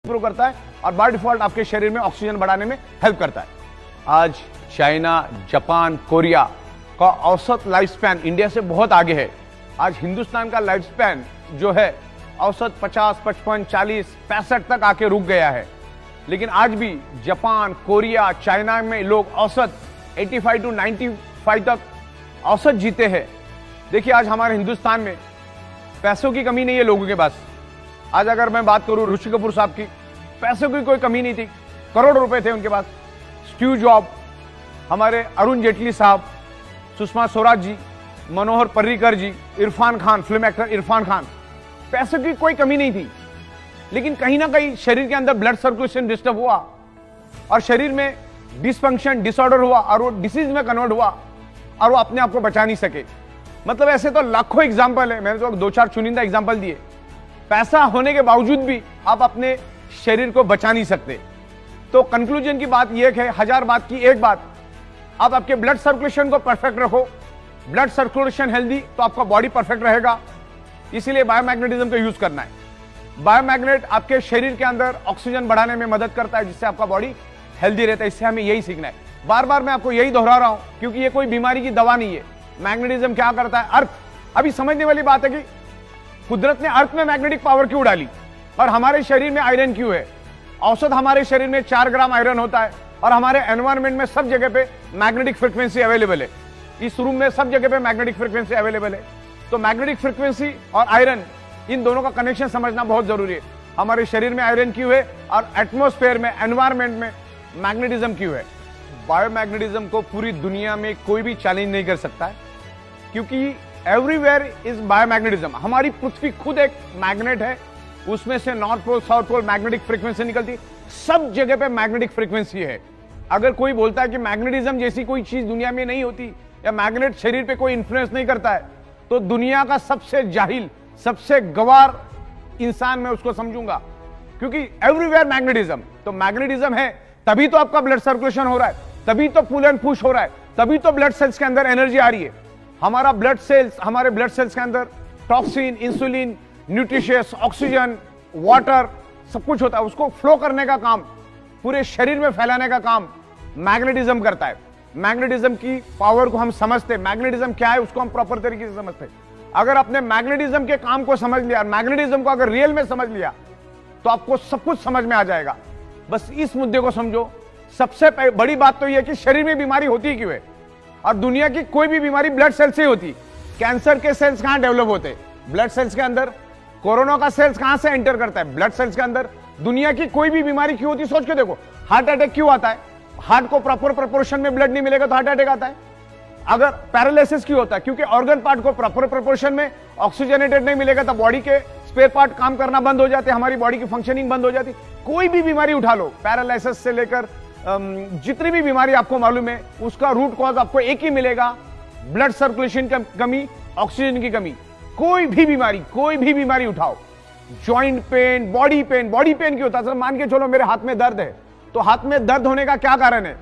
Improve करता है और बाय डिफॉल्ट आपके शरीर में ऑक्सीजन बढ़ाने में हेल्प करता है। आज चाइना, जापान, कोरिया का औसत लाइफ स्पैन इंडिया से बहुत आगे है। आज हिंदुस्तान का लाइफ स्पैन जो है औसत 50, 55, 40, 65 तक आके रुक गया है। लेकिन आज भी जापान, कोरिया, चाइना में लोग औसत 85 to 95 तक औसत जीते हैं। देखिए आज हमारे हिंदुस्तान में पैसों की कमी नहीं है लोगों के पास। आज अगर मैं बात करूं ऋषि कपूर साहब की, पैसों की कोई कमी नहीं थी, करोड़ रुपए थे उनके पास। स्टीव जॉब, हमारे अरुण जेटली साहब, सुषमा स्वराज जी, मनोहर पर्रिकर जी, इरफान खान, फिल्म एक्टर इरफान खान, पैसों की कोई कमी नहीं थी। लेकिन कहीं ना कहीं शरीर के अंदर ब्लड सर्कुलेशन डिस्टर्ब हुआ और शरीर में डिसफंक्शन, डिसऑर्डर हुआ और वो डिसीज में कन्वर्ट हुआ और वो अपने आप को बचा नहीं सके। मतलब ऐसे तो लाखों एग्जाम्पल है, मैंने तो 2-4 चुनिंदा एग्जाम्पल दिए। पैसा होने के बावजूद भी आप अपने शरीर को बचा नहीं सकते। तो कंक्लूजन की बात यह है, 1000 बात की एक बात, आप आपके ब्लड सर्कुलेशन को परफेक्ट रखो। ब्लड सर्कुलेशन हेल्दी तो आपका बॉडी परफेक्ट रहेगा। इसीलिए बायोमैग्नेटिज्म का यूज करना है। बायोमैग्नेट आपके शरीर के अंदर ऑक्सीजन बढ़ाने में मदद करता है, जिससे आपका बॉडी हेल्दी रहता है। इससे हमें यही सीखना है। बार बार मैं आपको यही दोहरा रहा हूं क्योंकि ये कोई बीमारी की दवा नहीं है। मैग्नेटिज्म क्या करता है? अर्थ, अभी समझने वाली बात है कि कुदरत ने अर्थ में मैग्नेटिक पावर क्यों डाली और हमारे शरीर में आयरन क्यों है। औसत हमारे शरीर में 4 ग्राम आयरन होता है और हमारे एनवायरमेंट में सब जगह पे मैग्नेटिक फ्रीक्वेंसी अवेलेबल है। इस रूम में सब जगह पे मैग्नेटिक फ्रीक्वेंसी अवेलेबल है। तो मैग्नेटिक फ्रीक्वेंसी और आयरन, इन दोनों का कनेक्शन समझना बहुत जरूरी है। हमारे शरीर में आयरन क्यों है और एटमॉस्फेयर में, एनवायरमेंट में मैग्नेटिज्म क्यों है। बायोमैग्नेटिज्म को पूरी दुनिया में कोई भी चैलेंज नहीं कर सकता है क्योंकि एवरीवेयर इज बायोमैग्नेटिज्म। हमारी पृथ्वी खुद एक मैग्नेट है, उसमें से north pole, south pole magnetic frequency निकलती, सब जगह पे मैग्नेटिक फ्रीक्वेंसी है। अगर कोई बोलता है कि मैग्नेटिज्म जैसी कोई चीज दुनिया में नहीं होती या मैग्नेट शरीर पे कोई इंफ्लुएंस नहीं करता है, तो दुनिया का सबसे जाहिल, सबसे गवार इंसान मैं उसको समझूंगा। क्योंकि एवरीवेयर मैग्नेटिज्म, तो मैग्नेटिज्म है तभी तो आपका ब्लड सर्कुलेशन हो रहा है, तभी तो पुल एंड पुश हो रहा है, तभी तो ब्लड सेल्स के अंदर एनर्जी आ रही है। हमारा ब्लड सेल्स, हमारे ब्लड सेल्स के अंदर toxin, insulin, nutritious, oxygen, water सब कुछ होता है। उसको फ्लो करने का काम, पूरे शरीर में फैलाने का काम मैग्नेटिज्म करता है। मैग्नेटिज्म की पावर को हम समझते, मैग्नेटिज्म क्या है उसको हम प्रॉपर तरीके से समझते। अगर आपने मैग्नेटिज्म के काम को समझ लिया, मैग्नेटिज्म को अगर रियल में समझ लिया, तो आपको सब कुछ समझ में आ जाएगा। बस इस मुद्दे को समझो। सबसे बड़ी बात तो यह है कि शरीर में बीमारी होती क्यों है, और दुनिया की कोई भी बीमारी ब्लड सेल से होती। कैंसर के सेल्स कहां डेवलप होते? ब्लड सेल्स के अंदर। कोरोना का सेल्स कहां से एंटर करता है? ब्लड सेल्स के अंदर। दुनिया की कोई भी बीमारी क्यों होती? सोच के देखो। हार्ट अटैक क्यों आता है? हार्ट को प्रॉपर प्रोपोर्शन में ब्लड नहीं मिलेगा तो हार्ट अटैक आता है। अगर पैरालिसिस क्यों होता है? क्योंकि ऑर्गन पार्ट को प्रॉपर प्रोपोर्शन में ऑक्सीजनेटेड नहीं मिलेगा तो बॉडी के स्पेयर पार्ट काम करना बंद हो जाते हैं, हमारी बॉडी की फंक्शनिंग बंद हो जाती। कोई भी बीमारी उठा लो, पैरालिसिस से लेकर जितनी भी बीमारी आपको मालूम है, उसका रूट कॉज आपको एक ही मिलेगा, ब्लड सर्कुलेशन की कमी, ऑक्सीजन की कमी। कोई भी बीमारी उठाओ, जॉइंट पेन, बॉडी पेन क्यों होता है? मान के चलो मेरे हाथ में दर्द है, तो हाथ में दर्द होने का क्या कारण है?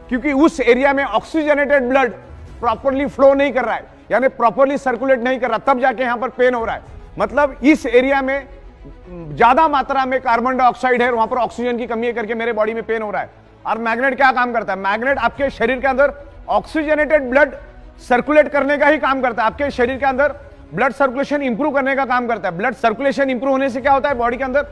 क्योंकि उस एरिया में ऑक्सीजनेटेड ब्लड प्रॉपरली फ्लो नहीं कर रहा है, यानी प्रॉपरली सर्कुलेट नहीं कर रहा, तब जाके यहां पर पेन हो रहा है। मतलब इस एरिया में ज्यादा मात्रा में कार्बन डाइऑक्साइड है, वहां पर ऑक्सीजन की कमी है करके मेरे बॉडी में पेन हो रहा है। और मैग्नेट क्या काम करता है? मैग्नेट आपके शरीर के अंदर ऑक्सीजनेटेड ब्लड सर्कुलेट करने का ही काम करता है। आपके शरीर के अंदर ब्लड सर्कुलेशन इंप्रूव करने का काम करता है। ब्लड सर्कुलेशन इंप्रूव होने से क्या होता है? बॉडी के अंदर